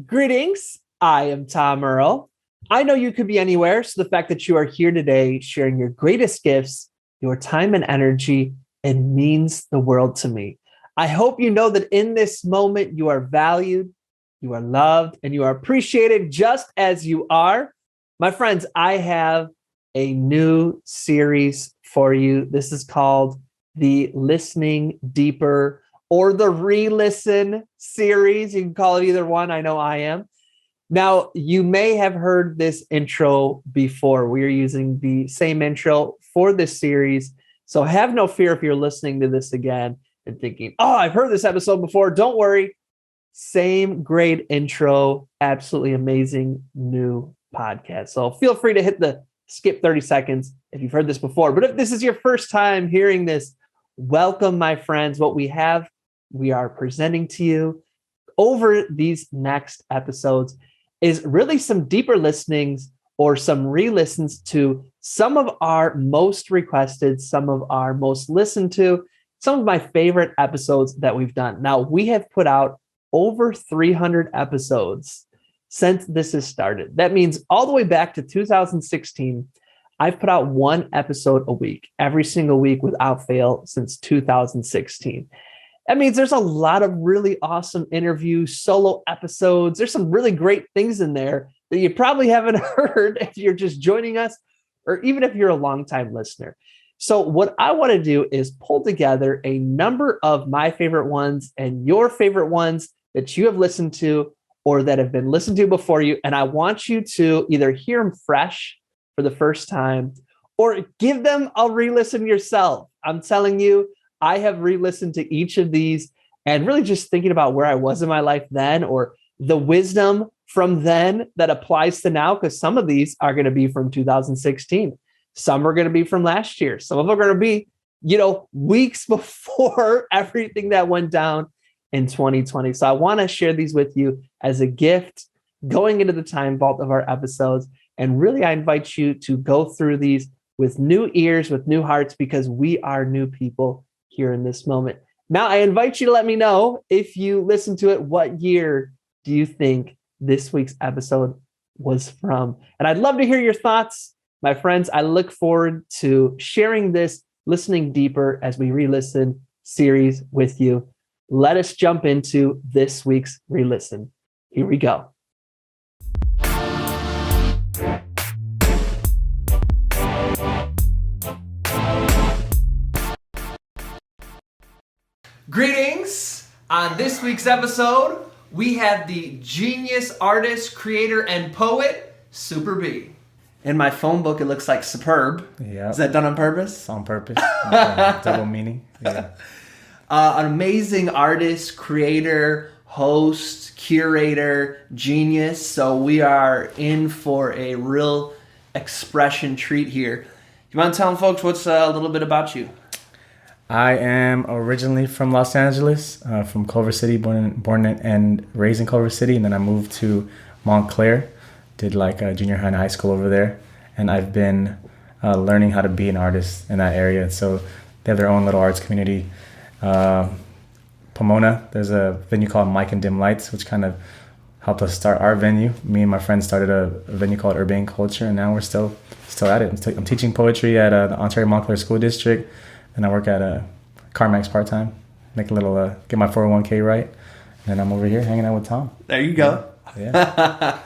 Greetings. I am Tom Earl. I know you could be anywhere, so the fact that you are here today sharing your greatest gifts, your time and energy, it means the world to me. I hope you know that in this moment you are valued, you are loved, and you are appreciated just as you are. My friends, I have a new series for you. This is called the Listening Deeper or the Re-Listen series. You can call it either one. I know I am. Now, you may have heard this intro before. We are using the same intro for this series. So have no fear if you're listening to this again and thinking, oh, I've heard this episode before. Don't worry. Same great intro. Absolutely amazing new podcast. So feel free to hit the skip 30 seconds if you've heard this before. But if this is your first time hearing this, welcome, my friends. What we are presenting to you over these next episodes is really some deeper listenings or some re-listens to some of our most requested, some of our most listened to, some of my favorite episodes that we've done. Now, we have put out over 300 episodes since this has started. That means all the way back to 2016, I've put out one episode a week, every single week without fail since 2016. That means there's a lot of really awesome interviews, solo episodes. There's some really great things in there that you probably haven't heard if you're just joining us, or even if you're a longtime listener. So what I want to do is pull together a number of my favorite ones and your favorite ones that you have listened to or that have been listened to before you. And I want you to either hear them fresh for the first time or give them a re-listen yourself. I'm telling you, I have re-listened to each of these and really just thinking about where I was in my life then or the wisdom from then that applies to now, because some of these are going to be from 2016. Some are going to be from last year. Some of them are going to be, weeks before everything that went down in 2020. So I want to share these with you as a gift going into the time vault of our episodes. And really, I invite you to go through these with new ears, with new hearts, because we are new people here in this moment. Now, I invite you to let me know if you listen to it, what year do you think this week's episode was from? And I'd love to hear your thoughts. My friends, I look forward to sharing this Listening Deeper as we re-listen series with you. Let us jump into this week's re-listen. Here we go. Greetings! On this week's episode, we have the genius artist, creator, and poet, SuperB. In my phone book, it looks like SuperB. Yeah. Is that done on purpose? It's on purpose. Double meaning. Yeah. An amazing artist, creator, host, curator, genius. So we are in for a real expression treat here. You mind telling folks what's a little bit about you? I am originally from Los Angeles, from Culver City, born and raised in Culver City, and then I moved to Montclair, did like junior high and high school over there, and I've been learning how to be an artist in that area. So they have their own little arts community. Pomona, there's a venue called Mike and Dim Lights, which kind of helped us start our venue. Me and my friends started a venue called Urbane Culture, and now we're still at it. I'm teaching poetry at the Ontario Montclair School District. And I work at CarMax part-time, make a little, get my 401k right. And I'm over here hanging out with Tom. There you go. Yeah.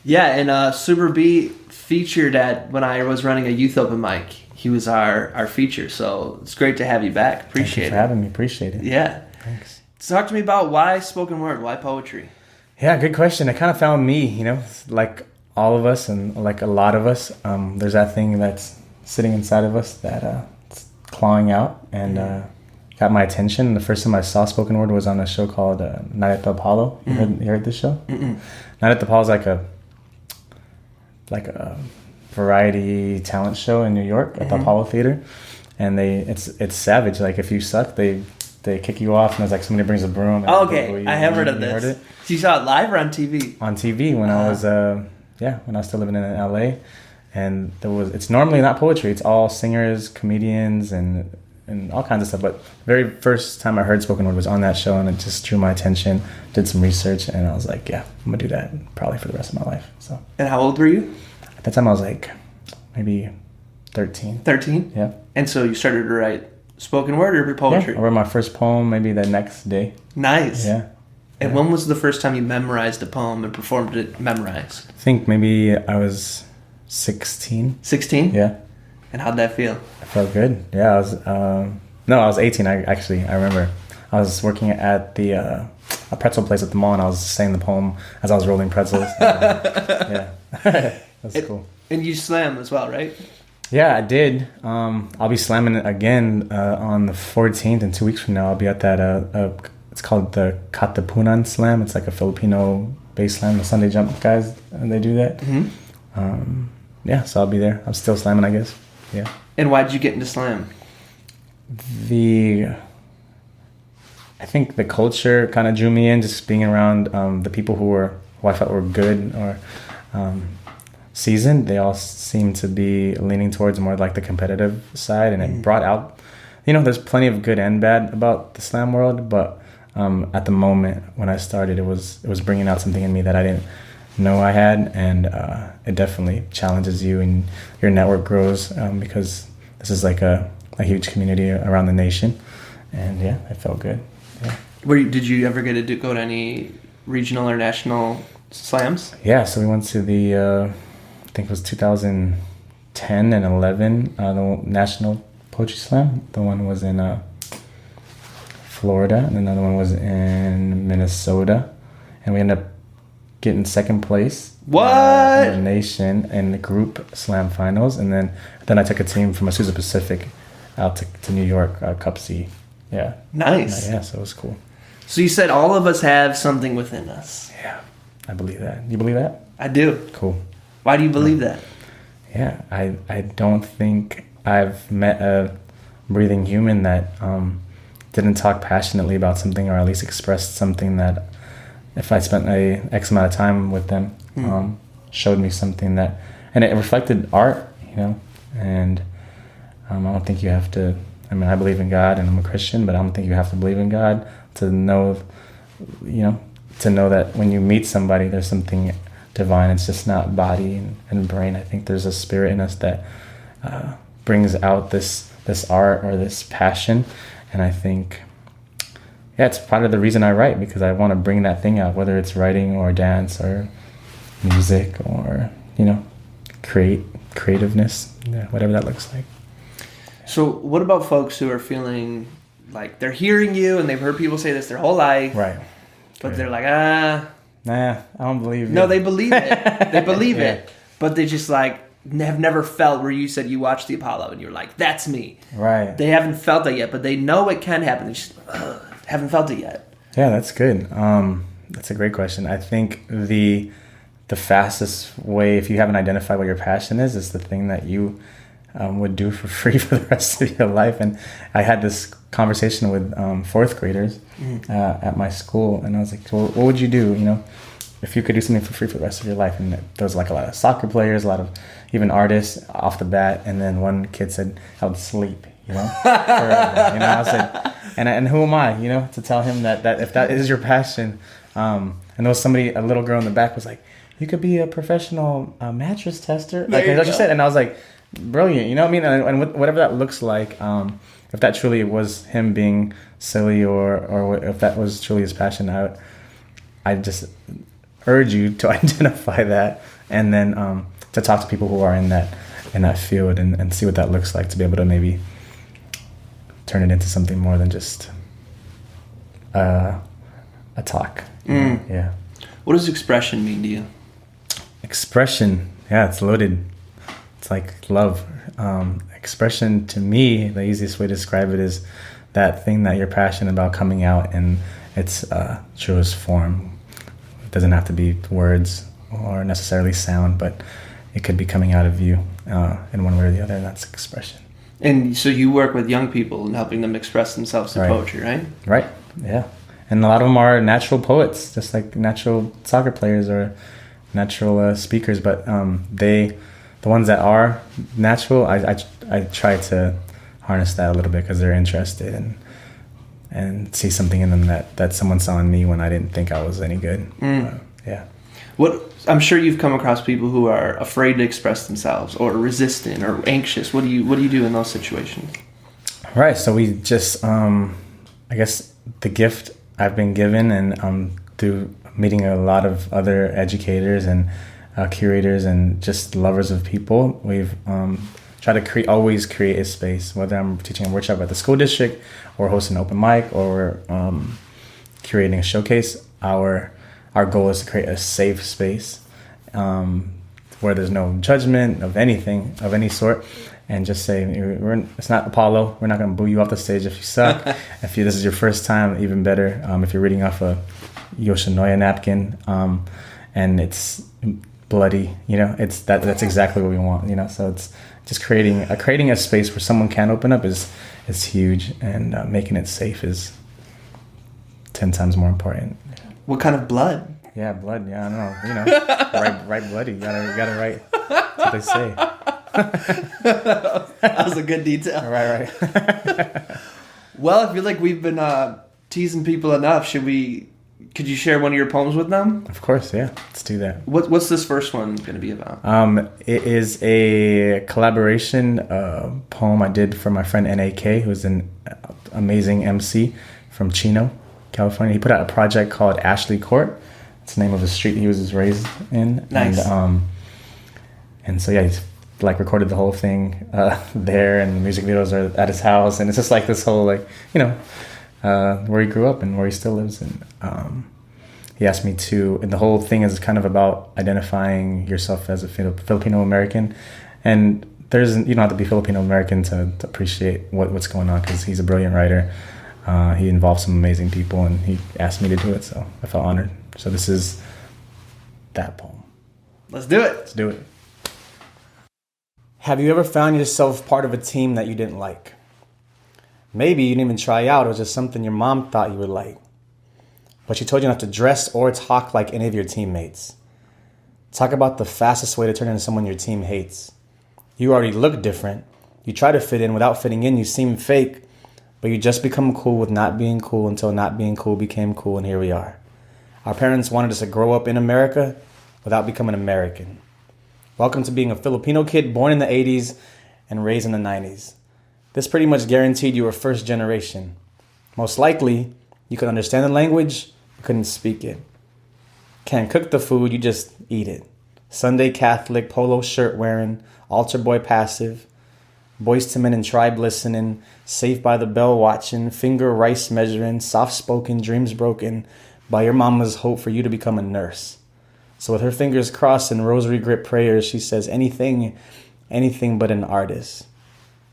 Yeah, and SuperB featured when I was running a youth open mic. He was our feature, so it's great to have you back. Appreciate it. Thank you for having me. Appreciate it. Yeah. Thanks. Talk to me about why spoken word, why poetry? Yeah, good question. It kind of found me, like all of us and like a lot of us. There's that thing that's sitting inside of us that... clawing out and got my attention. The first time I saw spoken word was on a show called Night at the Apollo. You heard this show? Mm-mm. Night at the Apollo is like a variety talent show in New York at the Apollo Theater, and it's savage. Like if you suck, they kick you off, and it's like somebody brings a broom. And okay, I have heard of this. Heard it? So you saw it live or on TV? On TV when I was when I was still living in LA. And it's normally not poetry. It's all singers, comedians, and and all kinds of stuff. But very first time I heard spoken word was on that show, and it just drew my attention. Did some research, and I was like, yeah, I'm gonna do that probably for the rest of my life. So. And how old were you? At that time, I was like maybe 13. 13? Yeah. And so you started to write spoken word or poetry? Yeah, I wrote my first poem maybe the next day. Nice. Yeah. And when was the first time you memorized a poem and performed it memorized? I think maybe I was 16. 16? Yeah. And how'd that feel? I felt good. Yeah, I was. No, I was 18. I remember. I was working at the a pretzel place at the mall, and I was saying the poem as I was rolling pretzels. Yeah, that's cool. And you slam as well, right? Yeah, I did. I'll be slamming it again on the 14th in 2 weeks from now. I'll be at that. It's called the Katapunan Slam. It's like a Filipino bass slam. The Sunday Jump guys, they do that. Mm-hmm. Yeah, so I'll be there. I'm still slamming, I guess. Yeah. And why did you get into slam? I think the culture kind of drew me in, just being around the people who I felt were good or seasoned. They all seemed to be leaning towards more like the competitive side, and it brought out, there's plenty of good and bad about the slam world, but at the moment when I started, it was bringing out something in me that I didn't know I had, and it definitely challenges you, and your network grows because this is like a huge community around the nation, and yeah, it felt good. Yeah. Did you ever get to go to any regional or national slams? Yeah, so we went to the I think it was 2010 and 11 the National Poetry Slam. The one was in Florida, and another one was in Minnesota, and we ended up getting second place. What? In the nation in the group slam finals, and then I took a team from Azusa Pacific out to New York, Cup C. Yeah. Nice. Yeah, so it was cool. So you said all of us have something within us. Yeah, I believe that. You believe that? I do. Cool. Why do you believe that? Yeah, I don't think I've met a breathing human that didn't talk passionately about something, or at least expressed something that, if I spent a X amount of time with them, showed me something that, and it reflected art, and I don't think you have to, I believe in God and I'm a Christian, but I don't think you have to believe in God to know, that when you meet somebody, there's something divine. It's just not body and brain. I think there's a spirit in us that brings out this art or this passion, and I think, it's part of the reason I write, because I want to bring that thing out, whether it's writing or dance or music or, creativeness, whatever that looks like. So what about folks who are feeling like they're hearing you and they've heard people say this their whole life, right? But right. They're like, nah, I don't believe it. No, they believe it. They believe it, but they just have never felt where you said you watched the Apollo and you're like, that's me. Right. They haven't felt that yet, but they know it can happen. They just haven't felt it yet. Yeah, that's good. That's a great question. I think the fastest way, if you haven't identified what your passion is the thing that you would do for free for the rest of your life. And I had this conversation with fourth graders at my school, and I was like, well, what would you do, if you could do something for free for the rest of your life? And there was a lot of soccer players, a lot of even artists off the bat. And then one kid said, I would sleep, forever. I said, and who am I, to tell him that if that is your passion. And there was a little girl in the back was like, you could be a professional mattress tester. Like what you said. And I was like, brilliant, and whatever that looks like, if that truly was him being silly or if that was truly his passion, I just urge you to identify that, and then to talk to people who are in that field and see what that looks like, to be able to maybe turn it into something more than just a talk. Yeah. What does expression mean to you? Expression, it's loaded. It's like love. Expression, to me, the easiest way to describe it is that thing that you're passionate about coming out in its truest form. It doesn't have to be words or necessarily sound, but it could be coming out of you in one way or the other, and that's expression. And so you work with young people and helping them express themselves through poetry, right? Right, yeah. And a lot of them are natural poets, just like natural soccer players or natural speakers, but the ones that are natural, I try to harness that a little bit because they're interested and see something in them that someone saw in me when I didn't think I was any good. Yeah. What I'm sure you've come across people who are afraid to express themselves or resistant or anxious. What do you do in those situations? Right. So we just, I guess the gift I've been given and through meeting a lot of other educators and curators and just lovers of people, we've tried to always create a space, whether I'm teaching a workshop at the school district or hosting an open mic or curating a showcase. Our goal is to create a safe space where there's no judgment of anything, of any sort, and just say, it's not Apollo. We're not going to boo you off the stage if you suck. If this is your first time, even better. If you're reading off a Yoshinoya napkin and it's bloody, that's exactly what we want. So it's just creating a space where someone can open up is huge, and making it safe is 10 times more important. What kind of blood? Yeah, blood. Yeah, I don't know. Right bloody. You gotta write. That's what they say. That was a good detail. Right. Well, I feel like we've been teasing people enough. Could you share one of your poems with them? Of course, yeah. Let's do that. What's this first one going to be about? It is a collaboration poem I did for my friend NAK, who's an amazing MC from Chino, California. He put out a project called Ashley Court. It's the name of the street he was raised in. Nice. And so, yeah, he's recorded the whole thing there, and the music videos are at his house. And it's just this whole, where he grew up and where he still lives. And he asked me to, and the whole thing is kind of about identifying yourself as a Filipino American. And you don't have to be Filipino American to appreciate what's going on, because he's a brilliant writer. He involved some amazing people, and he asked me to do it, so I felt honored. So this is that poem. Let's do it. Let's do it. Have you ever found yourself part of a team that you didn't like? Maybe you didn't even try out. It was just something your mom thought you would like. But she told you not to dress or talk like any of your teammates. Talk about the fastest way to turn into someone your team hates. You already look different. You try to fit in. Without fitting in, you seem fake. But you just become cool with not being cool until not being cool became cool, and here we are. Our parents wanted us to grow up in America without becoming American. Welcome to being a Filipino kid born in the 80s and raised in the 90s. This pretty much guaranteed you were first generation. Most likely, you could understand the language, but couldn't speak it. Can't cook the food, you just eat it. Sunday Catholic, polo shirt wearing, altar boy passive, Boys to Men and Tribe listening, Saved by the Bell watching, finger rice measuring, soft spoken, dreams broken by your mama's hope for you to become a nurse. So with her fingers crossed and rosary grip prayers, she says anything but an artist.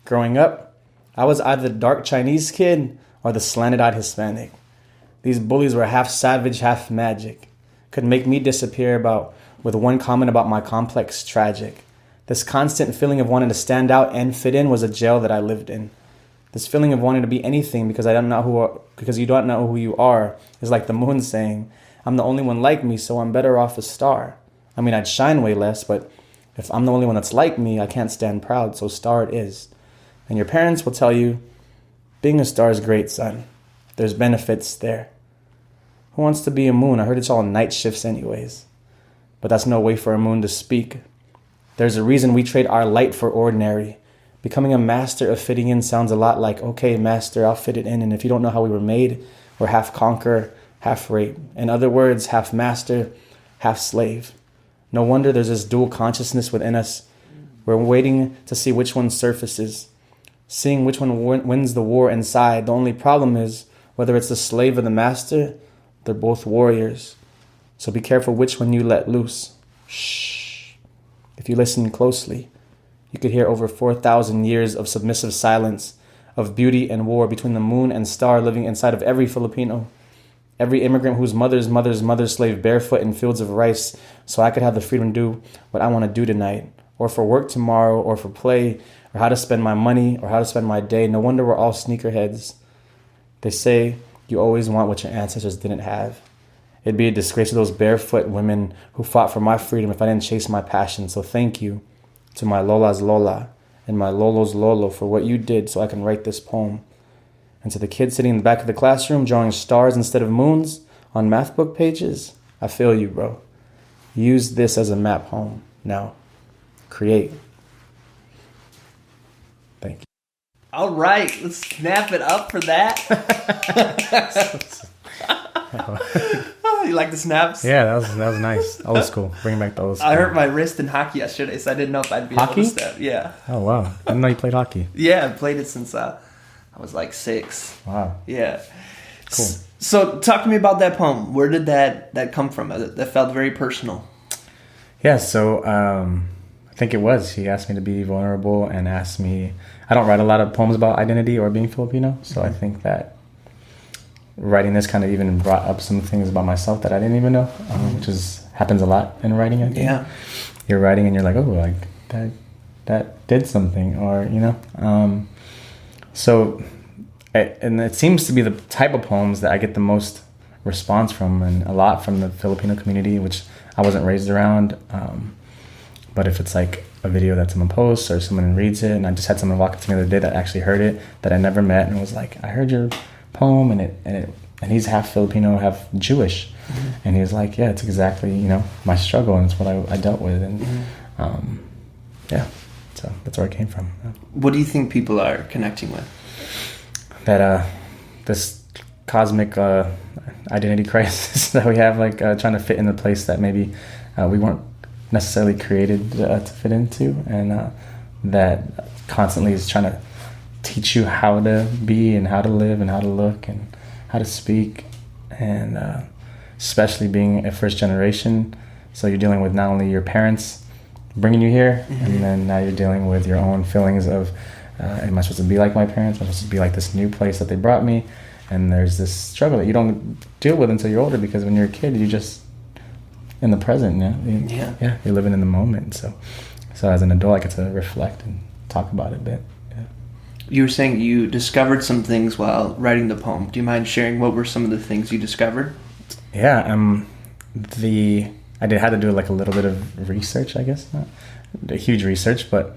Growing up, I was either the dark Chinese kid or the slanted-eyed Hispanic. These bullies were half savage, half magic. Could make me disappear with one comment about my complex tragic. This constant feeling of wanting to stand out and fit in was a jail that I lived in. This feeling of wanting to be anything because you don't know who you are is like the moon saying, I'm the only one like me, so I'm better off a star. I mean, I'd shine way less, but if I'm the only one that's like me, I can't stand proud, so star it is. And your parents will tell you, being a star is great, son. There's benefits there. Who wants to be a moon? I heard it's all night shifts anyways. But that's no way for a moon to speak. There's a reason we trade our light for ordinary. Becoming a master of fitting in sounds a lot like, okay, master, I'll fit it in. And if you don't know how we were made, we're half conqueror, half rape. In other words, half master, half slave. No wonder there's this dual consciousness within us. We're waiting to see which one surfaces, seeing which one wins the war inside. The only problem is, whether it's the slave or the master, they're both warriors. So be careful which one you let loose. Shh. If you listen closely, you could hear over 4,000 years of submissive silence, of beauty and war between the moon and star living inside of every Filipino. Every immigrant whose mother's slave barefoot in fields of rice so I could have the freedom to do what I want to do tonight, or for work tomorrow, or for play, or how to spend my money, or how to spend my day. No wonder we're all sneakerheads. They say you always want what your ancestors didn't have. It'd be a disgrace to those barefoot women who fought for my freedom if I didn't chase my passion. So thank you to my Lola's Lola and my Lolo's Lolo for what you did so I can write this poem. And to the kid sitting in the back of the classroom drawing stars instead of moons on math book pages, I feel you, bro. Use this as a map home. Now, create. Thank you. All right, let's snap it up for that. Oh, you like the snaps? Yeah, that was nice. Old school. Bring back the old school. I hurt my wrist in hockey yesterday, so I didn't know if I'd be able to step. Yeah. Oh, wow. I didn't know you played hockey. Yeah, I played it since I was like 6. Wow. Yeah. Cool. So talk to me about that poem. Where did that come from? That felt very personal. Yeah, so I think it was. He asked me to be vulnerable and asked me... I don't write a lot of poems about identity or being Filipino, so I think that writing this kind of even brought up some things about myself that I didn't even know, which happens a lot in writing, I think. Yeah. You're writing and you're like, oh, like that did something, or, you know. And it seems to be the type of poems that I get the most response from, and a lot from the Filipino community, which I wasn't raised around. But if it's like a video that someone posts or someone reads it, and I just had someone walk up to me the other day that actually heard it, that I never met, and was like, I heard your poem, and he's half Filipino, half Jewish, and he was like, yeah, it's exactly, you know, my struggle, and it's what I dealt with, and yeah, so that's where it came from. Yeah. What do you think people are connecting with? That this cosmic identity crisis that we have, like trying to fit in the place that maybe we weren't necessarily created to fit into, and that constantly is trying to teach you how to be and how to live and how to look and how to speak, and especially being a first generation, so you're dealing with not only your parents bringing you here, and then now you're dealing with your own feelings of am I supposed to be like my parents? Am I supposed to be like this new place that they brought me? And there's this struggle that you don't deal with until you're older, because when you're a kid, you just in the present. Yeah, you're living in the moment. So as an adult, I get to reflect and talk about it a bit. Yeah. You were saying you discovered some things while writing the poem. Do you mind sharing what were some of the things you discovered? Yeah, I had to do like a little bit of research, I guess, not a huge research, but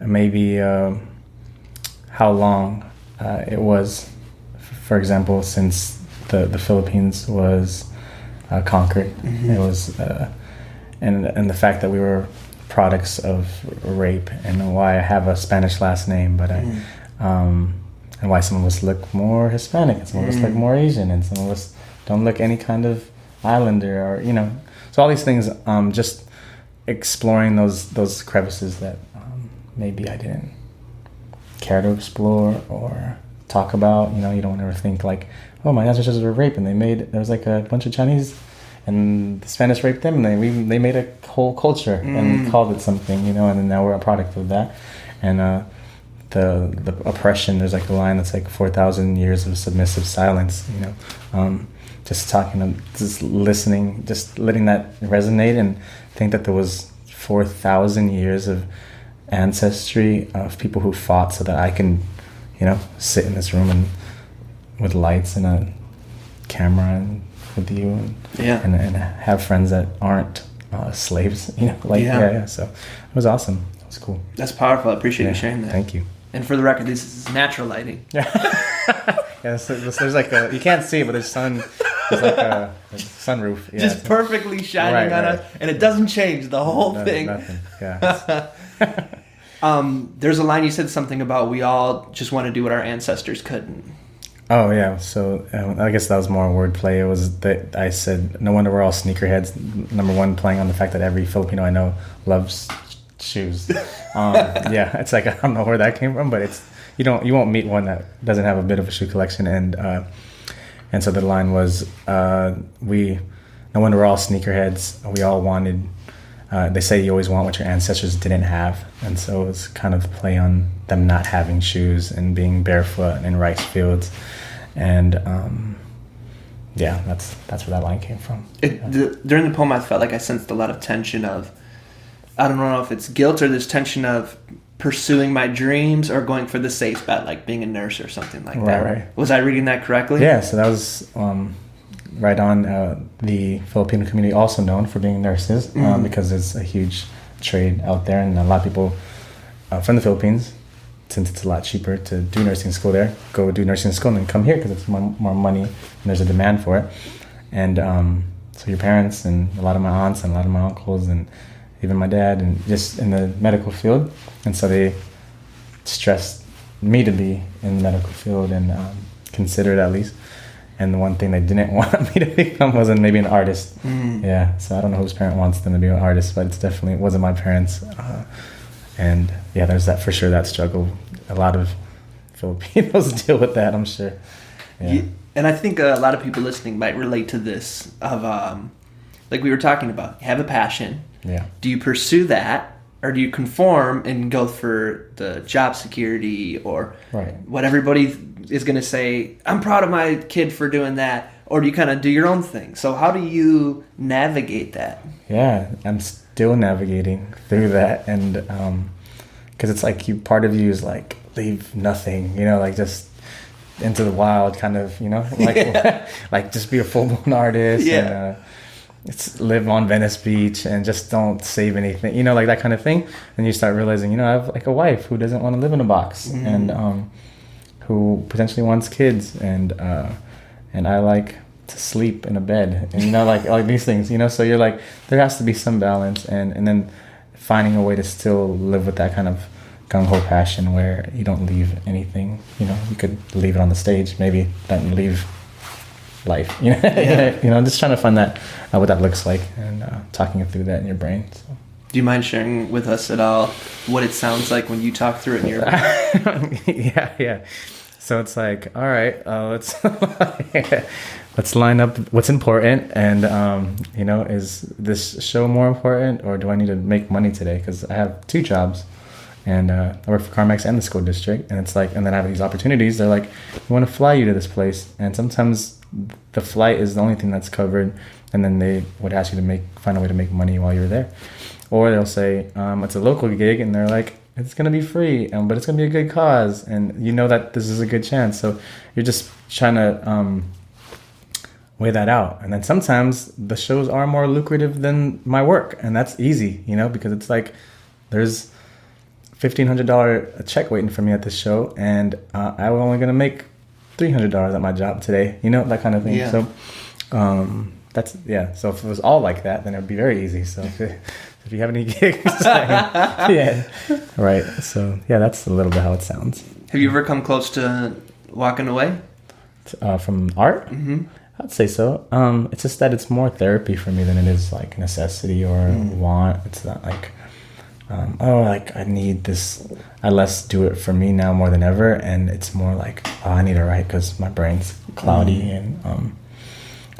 maybe how long it was, for example, since the Philippines was conquered. It was, and the fact that we were products of rape, and why I have a Spanish last name, but and why some of us look more Hispanic, and some of us look more Asian, and some of us don't look any kind of islander, or, you know. So all these things, just exploring those crevices that maybe I didn't care to explore or talk about. You know, you don't ever think like, oh, my ancestors were raped, and there was like a bunch of Chinese, and the Spanish raped them, and they made a whole culture and called it something, you know, and then now we're a product of that. And the oppression, there's like a line that's like 4,000 years of submissive silence, you know. Just listening, just letting that resonate, and think that there was 4,000 years of ancestry of people who fought so that I can, you know, sit in this room and with lights and a camera and with you, and have friends that aren't slaves, you know, like yeah. So it was awesome. It was cool. That's powerful. I appreciate you sharing that. Thank you. And for the record, this is natural lighting. Yeah, so there's like you can't see, but there's like a sunroof. Yeah, just perfectly shining on us, and it doesn't change the whole thing. Nothing. Yeah. There's a line you said something about we all just want to do what our ancestors couldn't. Oh yeah, so I guess that was more wordplay. It was that I said, no wonder we're all sneakerheads. Number one, playing on the fact that every Filipino I know loves shoes. Yeah, it's like I don't know where that came from, but it's you won't meet one that doesn't have a bit of a shoe collection. And so the line was, no wonder we're all sneakerheads. We all wanted. They say you always want what your ancestors didn't have, and so it's kind of play on them not having shoes and being barefoot in rice fields, and yeah, that's where that line came from. During the poem, I felt like I sensed a lot of tension of, I don't know if it's guilt or this tension of pursuing my dreams or going for the safe bet, like being a nurse or something like that. Right. Was I reading that correctly? Yeah, so that was right on. The Filipino community also known for being nurses, because it's a huge trade out there, and a lot of people from the Philippines, since it's a lot cheaper to do nursing school there. Go do nursing school and then come here because it's more money and there's a demand for it. And so your parents and a lot of my aunts and a lot of my uncles and even my dad and just in the medical field. And so they stressed me to be in the medical field and consider it at least. And the one thing they didn't want me to become wasn't maybe an artist. Yeah, so I don't know whose parent wants them to be an artist, but it wasn't my parents. And yeah, there's that for sure, that struggle. A lot of Filipinos deal with that, I'm sure. Yeah. And I think a lot of people listening might relate to this of, like we were talking about, you have a passion. Yeah. Do you pursue that, or do you conform and go for the job security or what everybody is going to say, I'm proud of my kid for doing that, or do you kind of do your own thing? So how do you navigate that? Yeah, I'm still navigating through that. And because it's like part of you is like, leave nothing, like just into the wild kind of, like like just be a full-blown artist. And it's live on Venice Beach and just don't save anything, like that kind of thing. And you start realizing, I have like a wife who doesn't want to live in a box and who potentially wants kids, and I like to sleep in a bed, and like these things, so you're like, there has to be some balance, and then finding a way to still live with that kind of gung-ho passion where you don't leave anything. You could leave it on the stage, maybe don't leave life. Just trying to find that what that looks like, and talking through that in your brain. So. Do you mind sharing with us at all what it sounds like when you talk through it in your brain? Yeah. So it's like, all right, let's line up what's important, and is this show more important, or do I need to make money today? Because I have 2 jobs. And I work for CarMax and the school district, and it's like, and then I have these opportunities. They're like, we want to fly you to this place, and sometimes the flight is the only thing that's covered, and then they would ask you to find a way to make money while you're there, or they'll say it's a local gig, and they're like, it's gonna be free, but it's gonna be a good cause, and that this is a good chance. So you're just trying to weigh that out, and then sometimes the shows are more lucrative than my work, and that's easy, because it's like there's $1,500 check waiting for me at this show, and I'm only gonna make $300 at my job today, that kind of thing. So that's so if it was all like that, then it would be very easy. So if you have any gigs, right. So that's a little bit how it sounds. Have you ever come close to walking away from art? I'd say so. It's just that it's more therapy for me than it is like necessity or want. It's not like I need this. I less do it for me now more than ever, and it's more like, I need to write because my brain's cloudy, and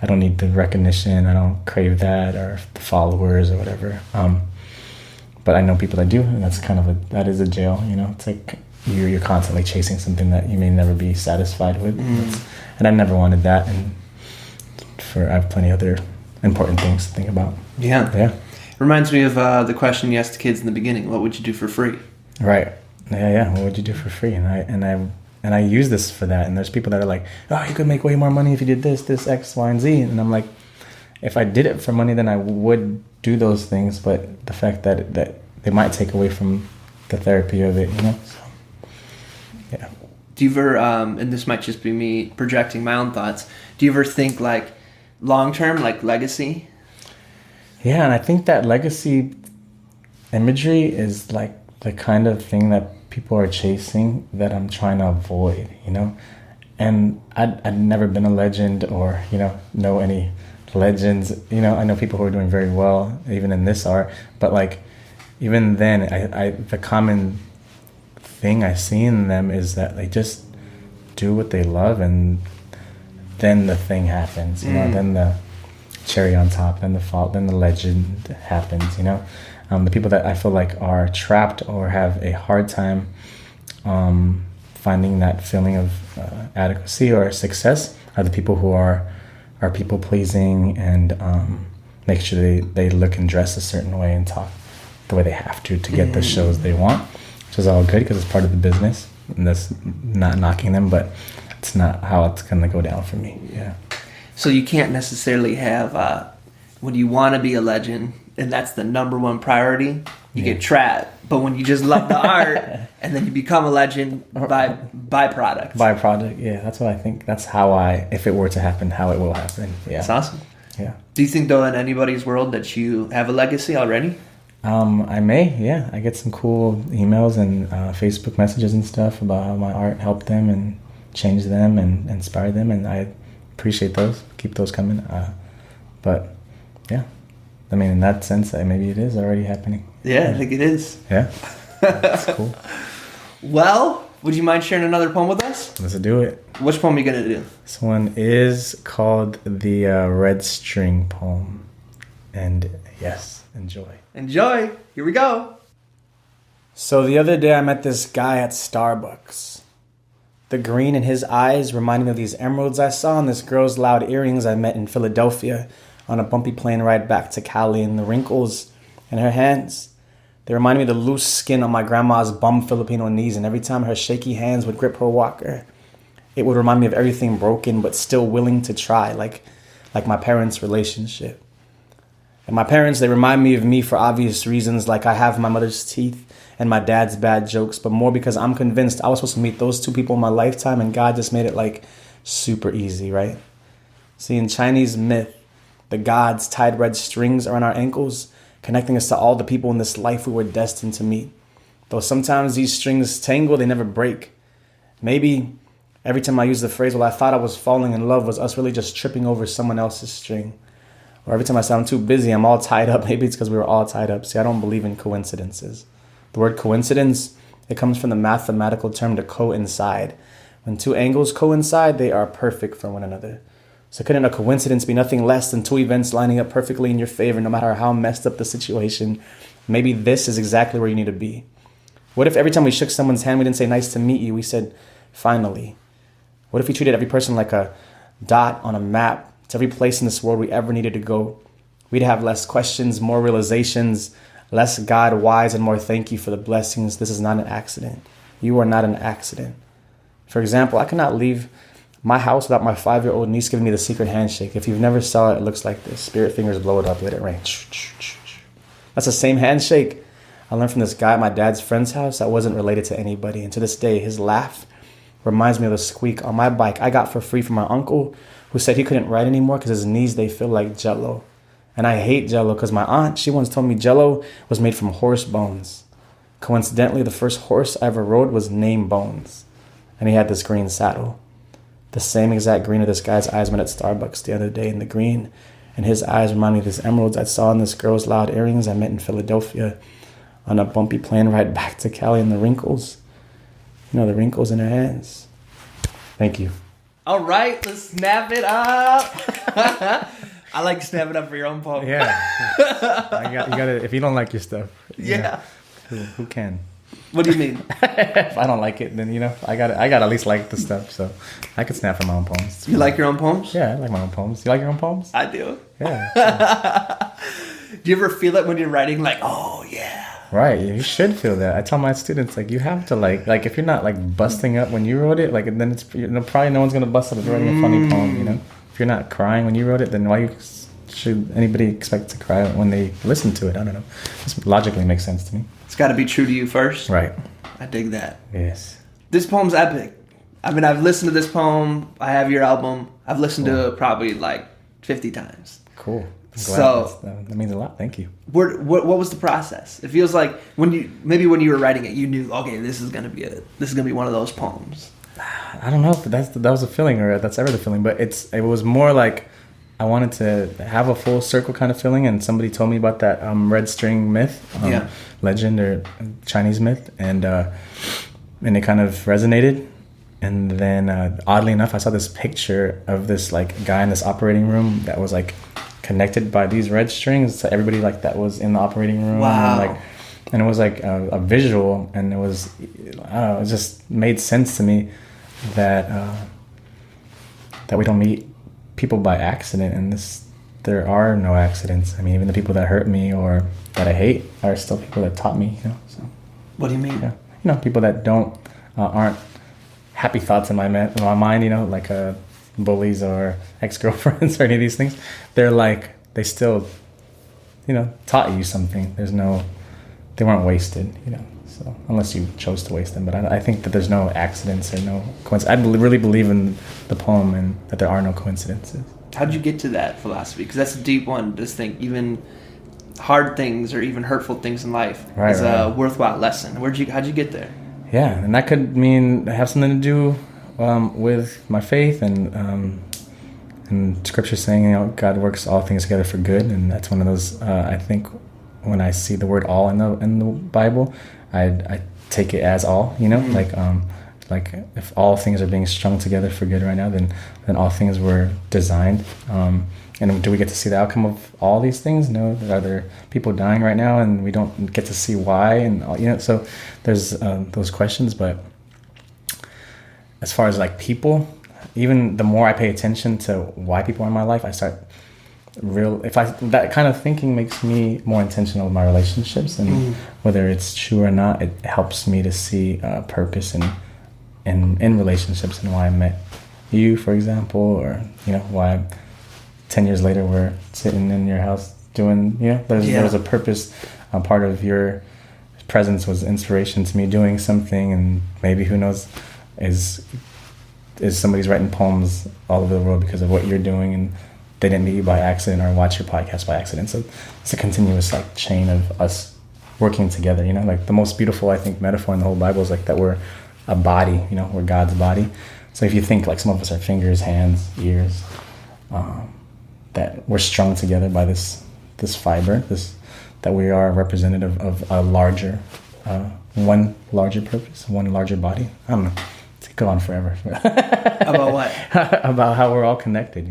I don't need the recognition. I don't crave that or the followers or whatever. But I know people that do, and that's kind of that is a jail. It's like you're constantly chasing something that you may never be satisfied with, and I never wanted that. And I have plenty of other important things to think about. Yeah. Reminds me of the question you asked the kids in the beginning: what would you do for free? Right. Yeah. What would you do for free? And I use this for that. And there's people that are like, oh, you could make way more money if you did this, X, Y, and Z. And I'm like, if I did it for money, then I would do those things. But the fact that they might take away from the therapy of it, So, yeah. Do you ever, and this might just be me projecting my own thoughts, do you ever think like long term, like legacy? Yeah, and I think that legacy imagery is like the kind of thing that people are chasing that I'm trying to avoid, And I'd never been a legend or, know any legends. I know people who are doing very well, even in this art. But like, even then, the common thing I see in them is that they just do what they love, and then the thing happens, then the cherry on top, then the legend happens. The people that I feel like are trapped or have a hard time finding that feeling of adequacy or success are the people who are people pleasing and make sure they look and dress a certain way and talk the way they have to get the shows they want, which is all good because it's part of the business, and that's not knocking them, but it's not how it's gonna go down for me. Yeah. So you can't necessarily have when you want to be a legend, and that's the number one priority, you get trapped. But when you just love the art, and then you become a legend by byproduct. Byproduct, yeah. That's what I think. That's how if it were to happen, how it will happen. Yeah. That's awesome. Yeah. Do you think, though, in anybody's world that you have a legacy already? I may, yeah. I get some cool emails and Facebook messages and stuff about how my art helped them and changed them and inspired them, and I appreciate those. Keep those coming. But yeah, I mean, in that sense, maybe it is already happening. Yeah, I think it is. Yeah, that's cool. Well, would you mind sharing another poem with us? Let's do it. Which poem are you gonna do? This one is called the Red String poem, and yes, enjoy. Enjoy. Here we go. So the other day I met this guy at Starbucks. The green in his eyes reminded me of these emeralds I saw in this girl's loud earrings I met in Philadelphia on a bumpy plane ride back to Cali, and the wrinkles in her hands. They reminded me of the loose skin on my grandma's bum Filipino knees, and every time her shaky hands would grip her walker, it would remind me of everything broken but still willing to try, like my parents' relationship. And my parents, they remind me of me for obvious reasons, like I have my mother's teeth and my dad's bad jokes, but more because I'm convinced I was supposed to meet those two people in my lifetime, and God just made it like super easy, right? See, in Chinese myth, the gods tied red strings around our ankles, connecting us to all the people in this life we were destined to meet. Though sometimes these strings tangle, they never break. Maybe every time I use the phrase, well, I thought I was falling in love, was us really just tripping over someone else's string. Or every time I say I'm too busy, I'm all tied up, maybe it's because we were all tied up. See, I don't believe in coincidences. The word coincidence, it comes from the mathematical term to coincide. When two angles coincide, they are perfect for one another. So couldn't a coincidence be nothing less than two events lining up perfectly in your favor, no matter how messed up the situation? Maybe this is exactly where you need to be. What if every time we shook someone's hand, we didn't say nice to meet you, we said finally? What if we treated every person like a dot on a map to every place in this world we ever needed to go? We'd have less questions, more realizations, less God wise, and more thank you for the blessings. This is not an accident. You are not an accident. For example, I cannot leave my house without my 5-year-old niece giving me the secret handshake. If you've never saw it, it looks like this. Spirit fingers blow it up, let it rain. That's the same handshake I learned from this guy at my dad's friend's house that wasn't related to anybody. And to this day, his laugh reminds me of the squeak on my bike I got for free from my uncle, who said he couldn't ride anymore because his knees, they feel like Jell-O. And I hate Jell-O because my aunt, she once told me Jell-O was made from horse bones. Coincidentally, the first horse I ever rode was named Bones. And he had this green saddle. The same exact green of this guy's eyes met at Starbucks the other day. And the green in his eyes remind me of these emeralds I saw in this girl's loud earrings I met in Philadelphia on a bumpy plane ride back to Cali, and the wrinkles. You know, the wrinkles in her hands. Thank you. All right, let's snap it up. I like to snap it up for your own poem. Yeah. You gotta, if you don't like your stuff. Yeah. Who can? What do you mean? If I don't like it, then, I gotta at least like the stuff. So I could snap from my own poems. You like your own poems? Yeah, I like my own poems. You like your own poems? I do. Yeah. Do you ever feel it when you're writing, like, oh, yeah? Right, you should feel that. I tell my students, like, you have to, like if you're not, like, busting up when you wrote it, like, then it's, probably no one's going to bust up if you're writing a funny poem, If you're not crying when you wrote it, then why should anybody expect to cry when they listen to it? I don't know. This logically makes sense to me. It's got to be true to you first. Right. I dig that. Yes. This poem's epic. I mean, I've listened to this poem. I have your album. I've listened to it probably, like, 50 times. Cool. So that means a lot. Thank you. What was the process? It feels like when you were writing it, you knew, okay, this is gonna be one of those poems. I don't know if that was a feeling or that's ever the feeling, but it was more like I wanted to have a full circle kind of feeling, and somebody told me about that red string myth, legend or Chinese myth, and it kind of resonated. And then oddly enough, I saw this picture of this like guy in this operating room that was like connected by these red strings to everybody like that was in the operating room. Wow. And it was like a visual, and it was, I don't know, it just made sense to me that we don't meet people by accident, and there are no accidents. I mean, even the people that hurt me or that I hate are still people that taught me, So. What do you mean? Yeah. People that aren't happy thoughts in my mind, like bullies or ex-girlfriends or any of these things. They're like, they still, taught you something. There's no they weren't wasted, So unless you chose to waste them, but I think that there's no accidents or no coincidence. Really believe in the poem and that there are no coincidences. How did you get to that philosophy? Because that's a deep one. Just think even hard things or even hurtful things in life is a worthwhile lesson. How'd you get there? Yeah, and that could mean have something to do with my faith and Scripture saying, God works all things together for good, and that's one of those. I think when I see the word "all" in the Bible, I take it as all. Like if all things are being strung together for good right now, then all things were designed. And do we get to see the outcome of all these things? No. Are there people dying right now, and we don't get to see why? And so there's those questions. But as far as like people, even the more I pay attention to why people are in my life, I start that kind of thinking makes me more intentional with my relationships, and whether it's true or not, it helps me to see purpose in relationships, and why I met you, for example, or why 10 years later we're sitting in your house doing there was a purpose. Part of your presence was inspiration to me doing something, and maybe who knows, is somebody's writing poems all over the world because of what you're doing, and they didn't meet you by accident or watch your podcast by accident. So it's a continuous like chain of us working together. Like the most beautiful, I think, metaphor in the whole Bible is like that we're a body. We're God's body. So if you think like some of us are fingers, hands, ears, that we're strung together by this fiber, that we are representative of a larger, one larger purpose, one larger body. I don't know. It could go on forever. About what? About how we're all connected.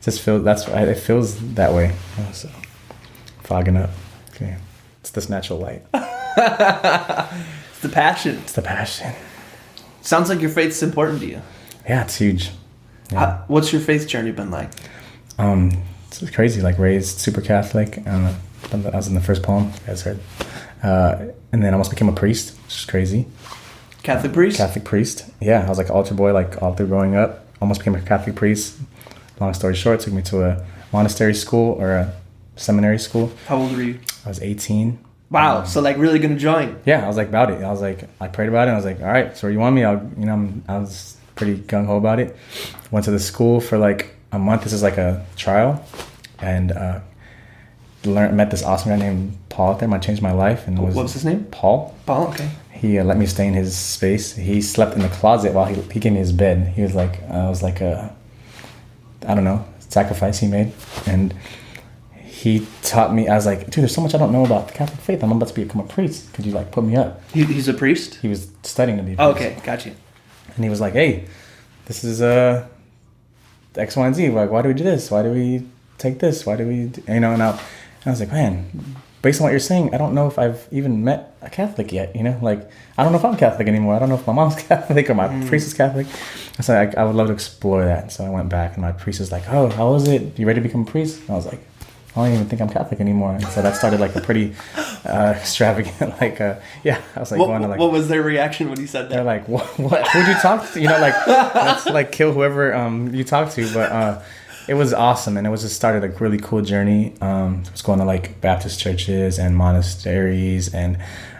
It feels that way. So fogging up. Okay, it's this natural light. It's the passion. It's the passion. Sounds like your faith's important to you. Yeah, it's huge. Yeah. What's your faith journey been like? It's crazy. Like raised super Catholic. I was in the first poem you guys heard, and then I almost became a priest, which is crazy. Catholic priest. Catholic priest. Yeah, I was like an altar boy, like all through growing up. Almost became a Catholic priest. Long story short, took me to a monastery school or a seminary school. How old were you? I was 18. Wow, so like really gonna join? Yeah, I was like about it. I prayed about it. I was like, all right, so where you want me? I was pretty gung ho about it. Went to the school for like a month. This is like a trial, and met this awesome guy named Paul out there. Might changed my life. And what was his name? Paul. Paul. Okay. He let me stay in his space. He slept in the closet while he gave me his bed. He was like, I was like a, I don't know, sacrifice he made. And he taught me, I was like, dude, there's so much I don't know about the Catholic faith. I'm about to become a priest. Could you like put me up? He's a priest? He was studying to be a priest. Okay, got you. And he was like, hey, this is X, Y, and Z. Like, why do we do this? Why do we take this? Why do we, and I was like, man, based on what you're saying, I don't know if I've even met a Catholic yet, like, I don't know if I'm Catholic anymore. I don't know if my mom's Catholic or my priest is Catholic. I said, I would love to explore that. So I went back, and my priest was like, oh, how is it? You ready to become a priest? And I was like, I don't even think I'm Catholic anymore. And so that started like a pretty extravagant, I was like, what was their reaction when he said that? They're like, what? Who'd you talk to? Let's like kill whoever you talk to. But it was awesome, and it was just started a really cool journey. I was going to like Baptist churches and monasteries, and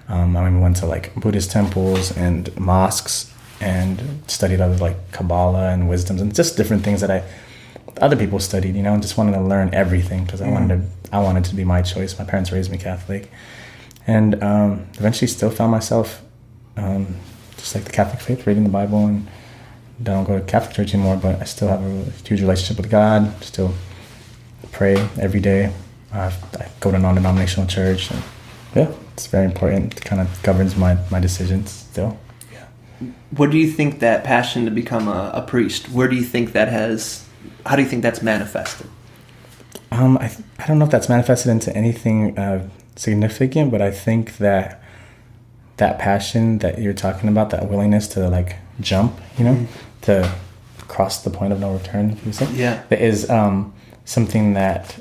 I went to like Buddhist temples and mosques, and studied other like Kabbalah and wisdoms and just different things that other people studied, and just wanted to learn everything because I wanted to be my choice. My parents raised me Catholic, and eventually still found myself just like the Catholic faith, reading the Bible, and I don't go to Catholic church anymore, but I still have a huge relationship with God. Still pray every day. I go to a non-denominational church, and yeah, it's very important. It kind of governs my decisions still. Yeah. What do you think that passion to become a priest? Where do you think that has? How do you think that's manifested? I don't know if that's manifested into anything significant, but I think that passion that you're talking about, that willingness to like jump, to cross the point of no return, if you say, that is something that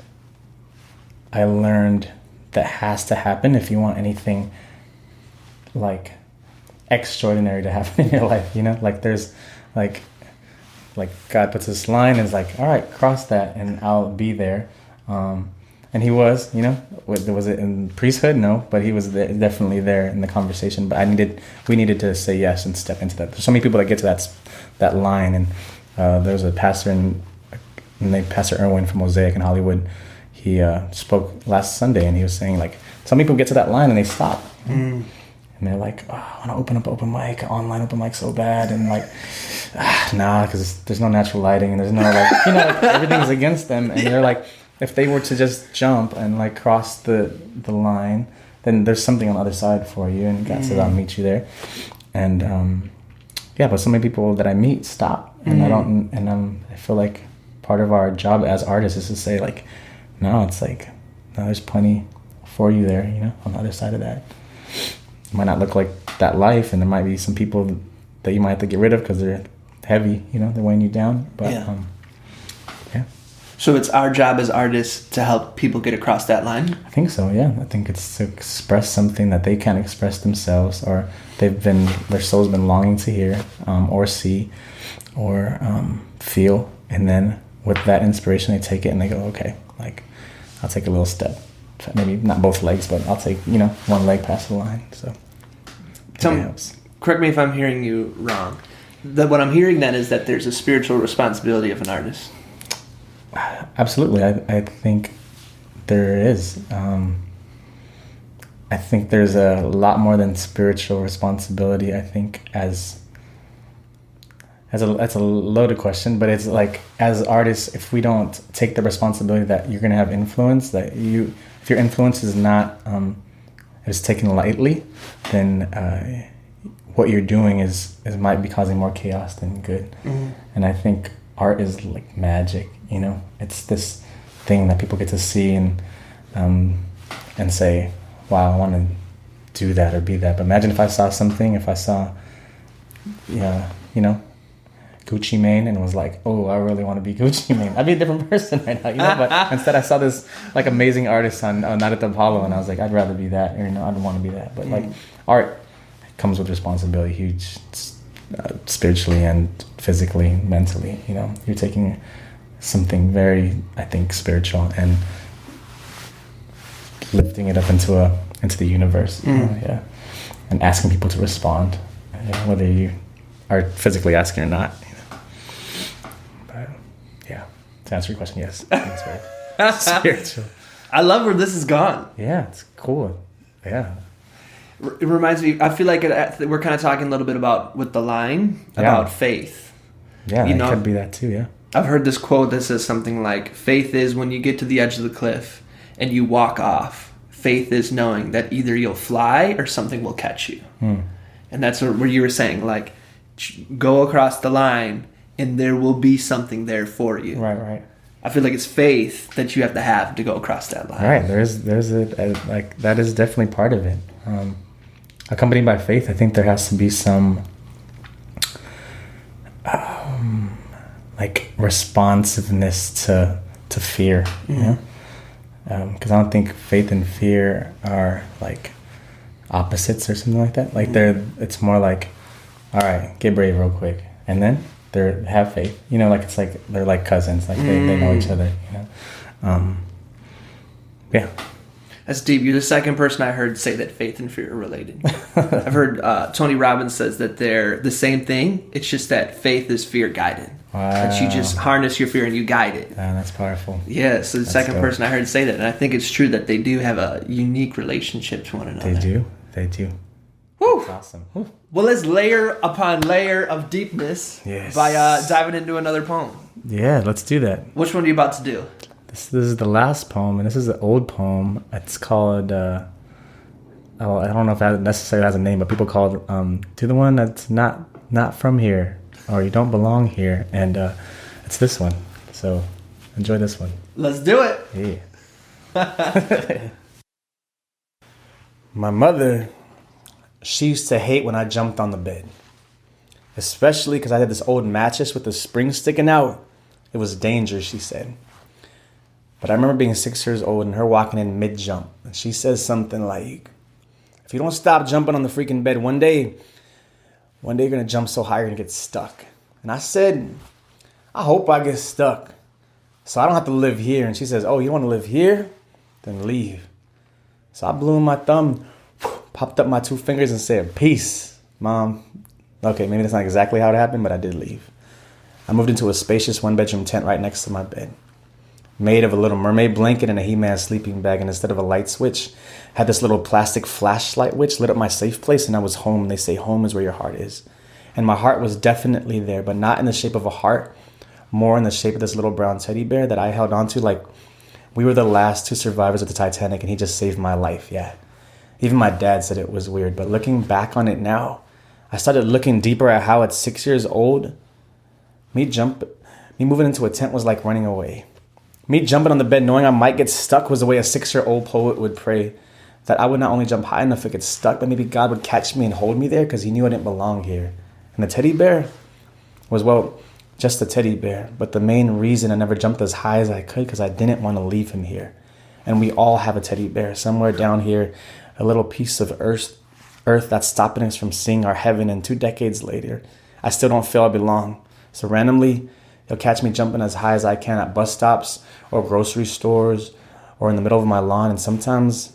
I learned that has to happen if you want anything like extraordinary to happen in your life. Like there's like God puts this line and is like, all right, cross that and I'll be there. And he was, was it in priesthood? No, but he was there, definitely there in the conversation. But we needed to say yes and step into that. There's so many people that get to that line. And there was a pastor named Pastor Irwin from Mosaic in Hollywood. He spoke last Sunday, and he was saying, like, some people get to that line and they stop. And they're like, oh, I want to open up an open mic, online open mic so bad. And like, nah, because there's no natural lighting and there's no like, everything's against them. And they're like, if they were to just jump and like cross the line, then there's something on the other side for you. And God says, I'll meet you there. And but so many people that I meet stop. And I feel like part of our job as artists is to say like, no, it's like, no, there's plenty for you there, on the other side of that. It might not look like that life, and there might be some people that you might have to get rid of because they're heavy, they're weighing you down. But yeah. So it's our job as artists to help people get across that line? I think so, yeah. I think it's to express something that they can't express themselves, or their soul's been longing to hear, or see, or feel. And then with that inspiration, they take it and they go, okay, like, I'll take a little step. Maybe not both legs, but I'll take, one leg past the line. So correct me if I'm hearing you wrong. What I'm hearing then is that there's a spiritual responsibility of an artist. Absolutely. I think there is. I think there's a lot more than spiritual responsibility. I think that's a loaded question, but it's like, as artists, if we don't take the responsibility that you're going to have influence, if your influence is not is taken lightly, then what you're doing is might be causing more chaos than good. And I think art is like magic. It's this thing that people get to see and say, wow, I want to do that or be that. But imagine if I saw Gucci Mane and was like, oh, I really want to be Gucci Mane. I'd be a different person right now, but instead I saw this like amazing artist on Night at the Apollo, and I was like, I'd rather be that, or I don't want to be that. But like, art comes with responsibility, huge, spiritually and physically, mentally. You're taking something very, I think, spiritual and lifting it up into the universe. And asking people to respond, whether you are physically asking or not. But yeah, to answer your question, yes, it's very spiritual. I love where this has gone. Yeah, it's cool. Yeah. It reminds me, I feel like we're kind of talking a little bit about, with the line, about faith. Yeah, it could be that too, yeah. I've heard this quote that says something like, faith is when you get to the edge of the cliff and you walk off. Faith is knowing that either you'll fly or something will catch you. And that's where you were saying, like, go across the line and there will be something there for you. Right. I feel like it's faith that you have to go across that line. Right. There's like, that is definitely part of it. Accompanied by faith, I think there has to be some like responsiveness to fear, because I don't think faith and fear are like opposites or something like that. Like it's more like, all right, get brave real quick, and then have faith. Like it's like they're like cousins. Like they know each other. Yeah. That's deep. You're the second person I heard say that faith and fear are related. I've heard Tony Robbins says that they're the same thing. It's just that faith is fear guided. Wow. That you just harness your fear and you guide it. That's powerful. Yeah, so the second person I heard say that. And I think it's true that they do have a unique relationship to one another. They do. Woo! That's awesome. Woo. Well, let's layer upon layer of deepness by diving into another poem. Yeah, let's do that. Which one are you about to do? This is the last poem, and this is an old poem. It's called, I don't know if it necessarily has a name, but people call it, to the one that's not from here, or you don't belong here, and it's this one. So enjoy this one. Let's do it. Yeah. My mother, she used to hate when I jumped on the bed, especially because I had this old mattress with the spring sticking out. It was dangerous, she said. But I remember being 6 years old and her walking in mid-jump. And she says something like, if you don't stop jumping on the freaking bed, one day you're going to jump so high you're going to get stuck. And I said, I hope I get stuck so I don't have to live here. And she says, oh, you want to live here? then leave. So I blew in my thumb, popped up my 2 fingers and said, peace, Mom. Okay, maybe that's not exactly how it happened, but I did leave. I moved into a spacious 1-bedroom tent right next to my bed, made of a little mermaid blanket and a He-Man sleeping bag, and instead of a light switch, had this little plastic flashlight which lit up my safe place, and I was home. They say home is where your heart is. And my heart was definitely there, but not in the shape of a heart, more in the shape of this little brown teddy bear that I held onto like we were the last 2 survivors of the Titanic, and he just saved my life, yeah. Even my dad said it was weird, but looking back on it now, I started looking deeper at how at 6 years old, me moving into a tent was like running away. Me jumping on the bed knowing I might get stuck was the way a 6-year-old poet would pray that I would not only jump high enough to get stuck, but maybe God would catch me and hold me there because he knew I didn't belong here. And the teddy bear was, well, just a teddy bear. But the main reason I never jumped as high as I could because I didn't want to leave him here. And we all have a teddy bear somewhere down here, a little piece of earth that's stopping us from seeing our heaven. And 2 decades later, I still don't feel I belong. So randomly, you'll catch me jumping as high as I can at bus stops or grocery stores or in the middle of my lawn. And sometimes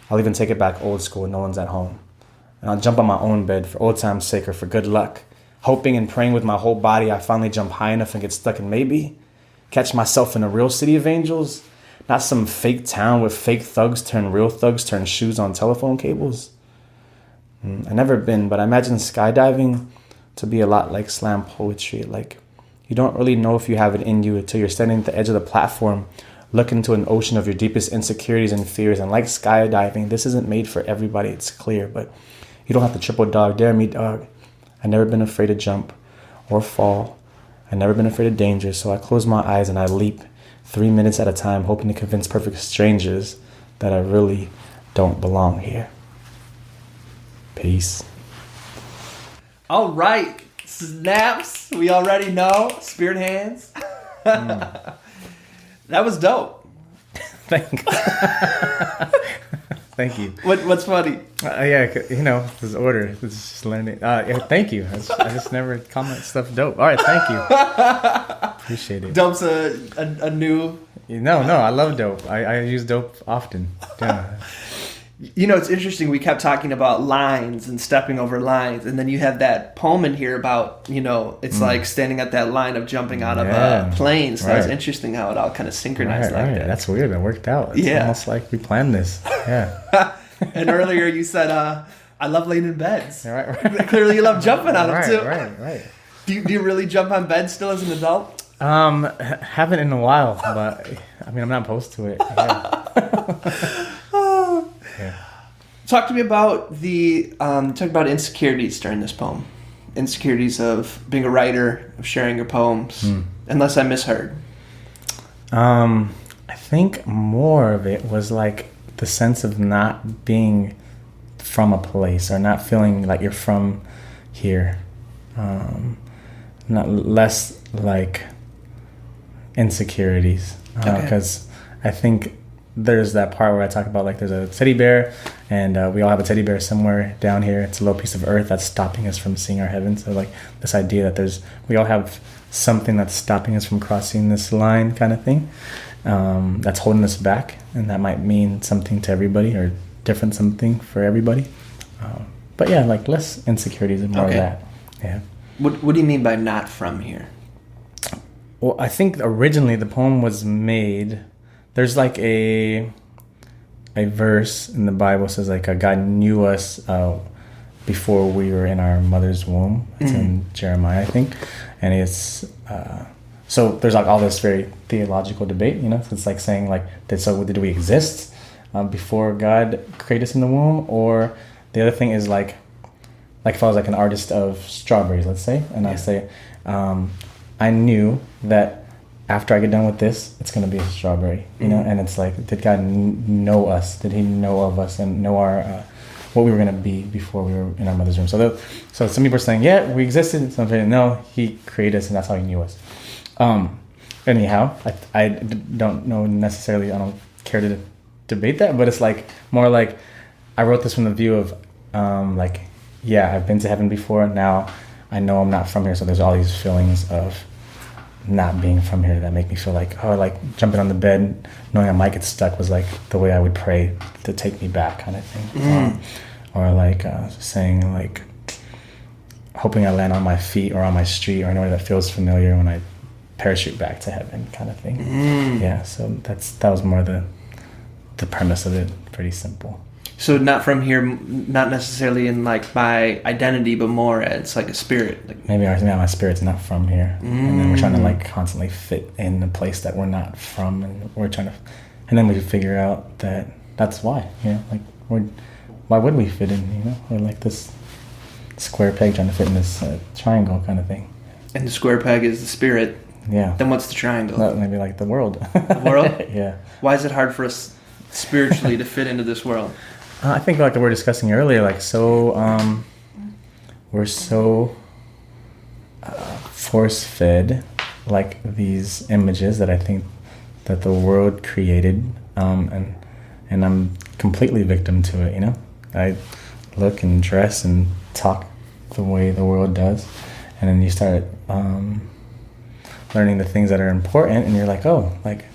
I'll even take it back old school when no one's at home. And I'll jump on my own bed for old time's sake or for good luck, hoping and praying with my whole body I finally jump high enough and get stuck and maybe catch myself in a real city of angels, not some fake town where fake thugs turn real thugs turn shoes on telephone cables. I've never been, but I imagine skydiving to be a lot like slam poetry. Like, you don't really know if you have it in you until you're standing at the edge of the platform, looking into an ocean of your deepest insecurities and fears. And like skydiving, this isn't made for everybody, it's clear, but you don't have to triple dog dare me, dog. I've never been afraid to jump or fall. I've never been afraid of danger, so I close my eyes and I leap 3 minutes at a time, hoping to convince perfect strangers that I really don't belong here. Peace. All right. Snaps. We already know. Spirit hands. That was dope. Thank you. What's funny? Yeah, this order. It's just learning. Yeah, thank you. I just never comment stuff dope. All right, thank you. Appreciate it. Dope's a new... No, I love dope. I use dope often. Yeah. It's interesting. We kept talking about lines and stepping over lines, and then you have that poem in here about, it's like standing at that line of jumping out of a plane. So it's interesting how it all kind of synchronized like that. That's weird. That worked out. It's almost like we planned this. Yeah. And earlier you said, I love laying in beds. Right. Clearly you love jumping on them too. Right. Do you really jump on beds still as an adult? Haven't in a while, but I'm not opposed to it. Yeah. Talk to me about talk about insecurities during this poem. Insecurities of being a writer, of sharing your poems, unless I misheard. I think more of it was like the sense of not being from a place or not feeling like you're from here. Less like insecurities. Because I think there's that part where I talk about like there's a teddy bear and we all have a teddy bear somewhere down here. It's a little piece of earth that's stopping us from seeing our heaven. So like this idea that we all have something that's stopping us from crossing this line kind of thing, that's holding us back, and that might mean something to everybody or different something for everybody. But yeah, like less insecurities and more of that. Yeah. What do you mean by not from here? Well, I think originally the poem was made. There's like a verse in the Bible says like God knew us before we were in our mother's womb. It's in Jeremiah, I think, and it's so there's like all this very theological debate. So it's like saying like did we exist before God created us in the womb, or the other thing is like if I was like an artist of strawberries, let's say, and I say I knew that after I get done with this, it's going to be a strawberry, and it's like, did God know us? Did he know of us and know our what we were going to be before we were in our mother's womb? So some people are saying, yeah, we existed. Some people, no, he created us and that's how he knew us. Anyhow, I don't know necessarily, I don't care to debate that, but it's like more like I wrote this from the view of I've been to heaven before. Now I know I'm not from here, so there's all these feelings of not being from here that make me feel like, oh, like jumping on the bed knowing I might get stuck was like the way I would pray to take me back, kind of thing. Or like saying like hoping I land on my feet or on my street or anywhere that feels familiar when I parachute back to heaven, kind of thing. Yeah, so that was more the premise of it. Pretty simple. So not from here, not necessarily in like my identity, but more as like a spirit. Like, maybe my spirit's not from here, and then we're trying to like constantly fit in a place that we're not from, and we're trying to, and then we figure out that that's why, you know, like why would we fit in, you know, we're like this square peg trying to fit in this triangle kind of thing. And the square peg is the spirit. Yeah. Then what's the triangle? No, maybe like the world. The world? Yeah. Why is it hard for us spiritually to fit into this world? I think like we were discussing earlier, like we're so force-fed like these images that I think that the world created, and I'm completely victim to it, you know? I look and dress and talk the way the world does, and then you start learning the things that are important, and you're like, oh, like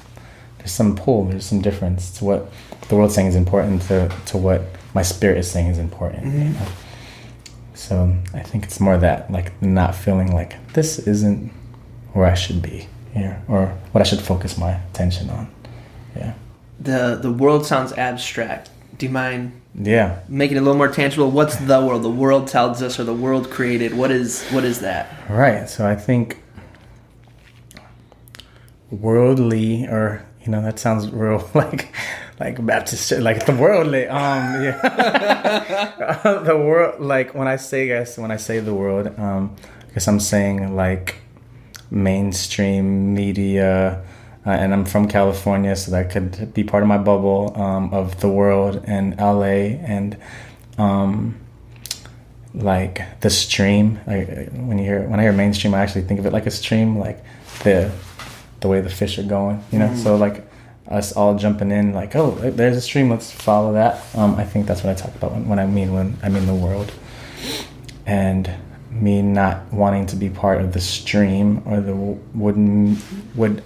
there's some pull, there's some difference to what the world's saying is important to what my spirit is saying is important. You know? So I think it's more that, like, not feeling like this isn't where I should be here, or what I should focus my attention on. Yeah. The world sounds abstract. Do you mind making it a little more tangible? What's the world? The world tells us, or the world created. What is that? Right. So I think worldly, or, you know, that sounds real like Baptist, like the worldly. The world, like when I say the world, I guess I'm saying like mainstream media, and I'm from California, so that could be part of my bubble of the world, and LA, and like the stream. When I hear mainstream, I actually think of it like a stream, like the way the fish are going, you know. So like us all jumping in, like, oh, there's a stream, let's follow that. I think that's what I talk about when I mean the world, and me not wanting to be part of the stream, or would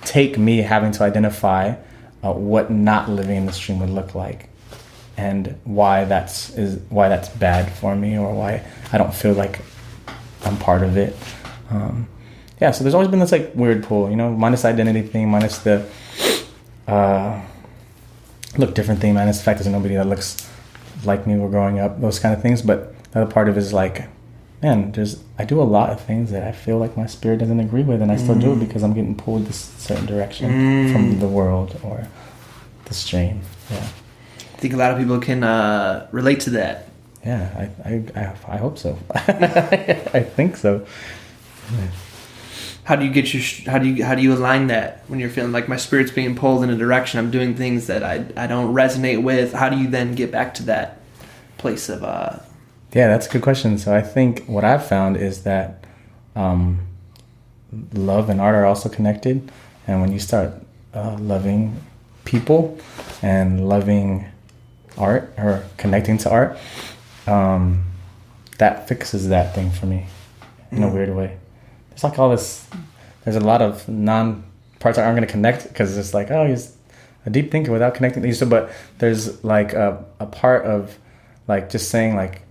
take me having to identify what not living in the stream would look like, and why that's bad for me, or why I don't feel like I'm part of it. So there's always been this like weird pull, you know, minus the identity thing, minus the look different thing, minus the fact there's nobody that looks like me when growing up, those kind of things. But the other part of it is like, man, I do a lot of things that I feel like my spirit doesn't agree with, and I still do it because I'm getting pulled this certain direction from the world or the stream. Yeah. I think a lot of people can relate to that. Yeah, I hope so. I think so. Yeah. How do you align that when you're feeling like my spirit's being pulled in a direction, I'm doing things that I don't resonate with? How do you then get back to that place of Yeah, that's a good question. So I think what I've found is that love and art are also connected, and when you start loving people and loving art, or connecting to art, that fixes that thing for me in a weird way. It's like there's a lot of parts that aren't going to connect, because it's like, oh, he's a deep thinker without connecting these. But there's like a part of like just saying, like,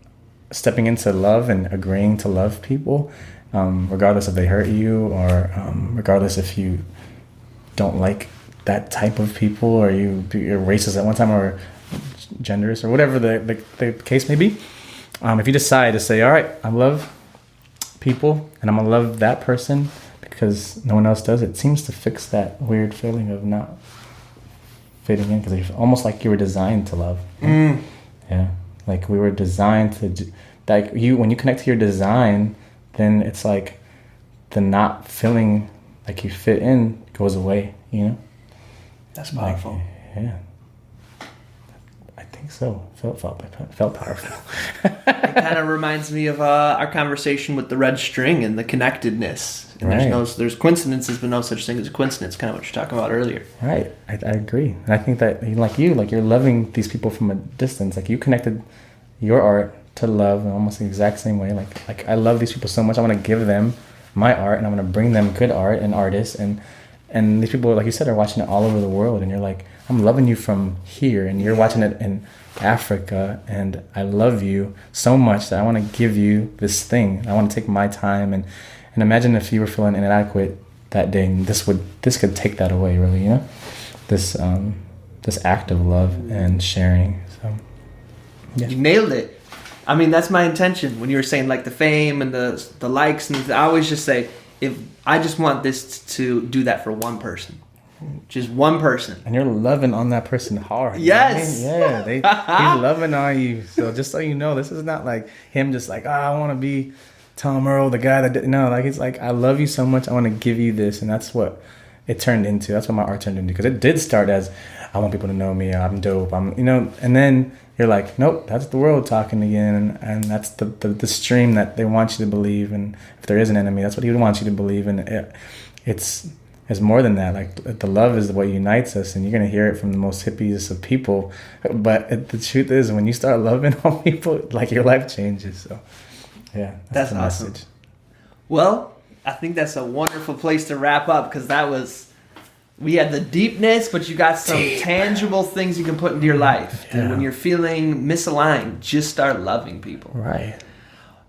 stepping into love and agreeing to love people, regardless if they hurt you, or regardless if you don't like that type of people, or you're racist at one time, or genderist, or whatever the case may be. If you decide to say, all right, I love people, and I'm gonna love that person because no one else does, it seems to fix that weird feeling of not fitting in, because it's almost like you were designed to love. Yeah, like we were designed to like when you connect to your design, then it's like the not feeling like you fit in goes away, you know. That's powerful. Like, yeah, I think so. Felt powerful. It kind of reminds me of our conversation with the red string and the connectedness. And right. There's coincidences, but no such thing as a coincidence. Kind of what you're talking about earlier. Right. I agree. And I think that like you're loving these people from a distance. Like you connected your art to love in almost the exact same way. Like I love these people so much. I want to give them my art, and I'm going to bring them good art and artists, and these people, like you said, are watching it all over the world, and you're like, I'm loving you from here, and you're watching it in Africa, and I love you so much that I want to give you this thing. I want to take my time, and imagine if you were feeling inadequate that day, and this could take that away, really, you know, this act of love and sharing. So yeah. You nailed it. I mean, that's my intention. When you were saying like the fame and the likes, and I always just say, if I just want this to do that for one person, just one person, and you're loving on that person hard. Yes. You know? Yeah, he's loving on you. So just so you know, this is not like him just like, I want to be Tom Earl, the guy that did. No, like it's like, I love you so much, I want to give you this, and that's what it turned into. That's what my art turned into, because it did start as, I want people to know me, I'm dope, I'm, you know, and then you're like, nope, that's the world talking again, and that's the stream that they want you to believe, and if there is an enemy, that's what he would want you to believe, and it's more than that. Like, the love is what unites us, and you're gonna hear it from the most hippiest of people, but the truth is, when you start loving on people, like, your life changes. So yeah, that's the awesome. message. Well, I think that's a wonderful place to wrap up, because we had the deepness, but you got some tangible things you can put into your life. Yeah. And when you're feeling misaligned, just start loving people. Right.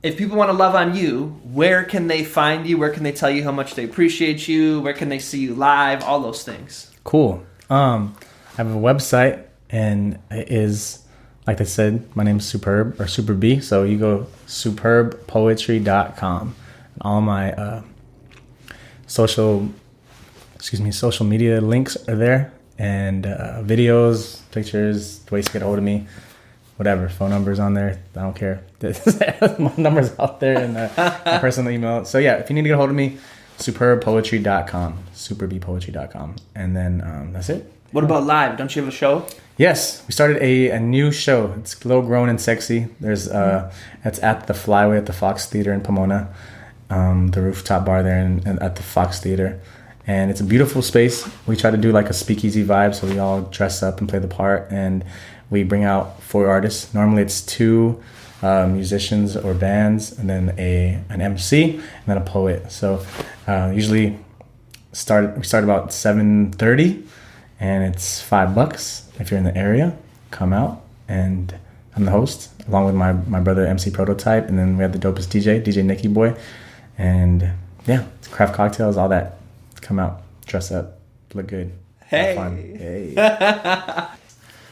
If people want to love on you, where can they find you? Where can they tell you how much they appreciate you? Where can they see you live? All those things. Cool. I have a website, and it is, like I said, my name is SuperB, or SuperB. So you go superbpoetry.com. All my social media links are there, and videos, pictures, ways to get a hold of me, whatever, phone numbers on there, I don't care. My number's out there, and my personal email. So yeah, if you need to get a hold of me, superbpoetry.com, superbpoetry.com, and then that's it. What about live? Don't you have a show? Yes, we started a new show. It's a little grown and sexy. There's it's at the Flyway at the Fox Theater in Pomona, the rooftop bar there, and at the Fox Theater. And it's a beautiful space. We try to do like a speakeasy vibe, so we all dress up and play the part, and we bring out 4 artists. Normally it's 2 musicians or bands, and then an MC, and then a poet. So usually we start about 7:30, and it's $5 if you're in the area. Come out, and I'm the host, along with my brother MC Prototype, and then we have the dopest DJ Nicky Boy, and yeah, craft cocktails, all that. Come out, dress up, look good. Hey. Have fun. Hey.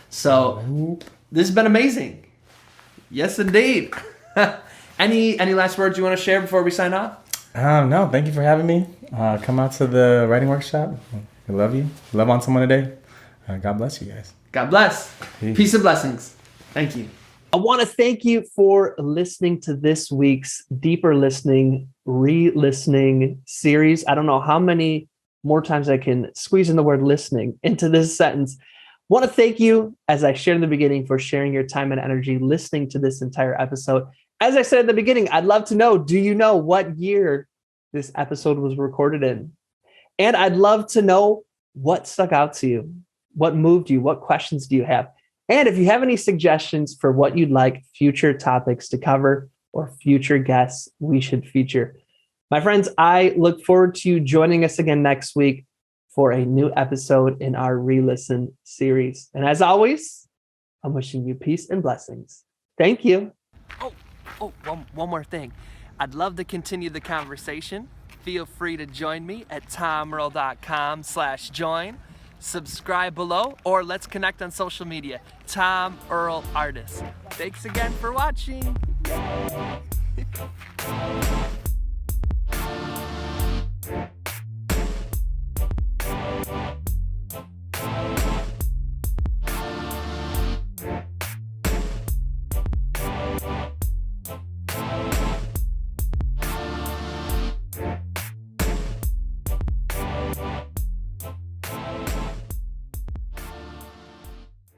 So this has been amazing. Yes, indeed. Any last words you want to share before we sign off? No, thank you for having me. Come out to the writing workshop. I love you. Love on someone today. God bless you guys. God bless. Peace and blessings. Thank you. I want to thank you for listening to this week's Deeper Listening, Re-Listening series. I don't know how many more times I can squeeze in the word listening into this sentence. Want to thank you, as I shared in the beginning, for sharing your time and energy listening to this entire episode. As I said at the beginning, I'd love to know, do you know what year this episode was recorded in? And I'd love to know what stuck out to you, what moved you, what questions do you have? And if you have any suggestions for what you'd like future topics to cover or future guests we should feature. My friends, I look forward to you joining us again next week for a new episode in our Re-Listen series. And as always, I'm wishing you peace and blessings. Thank you. One more thing. I'd love to continue the conversation. Feel free to join me at tomearl.com/join. Subscribe below, or let's connect on social media. Tom Earl Artist. Thanks again for watching.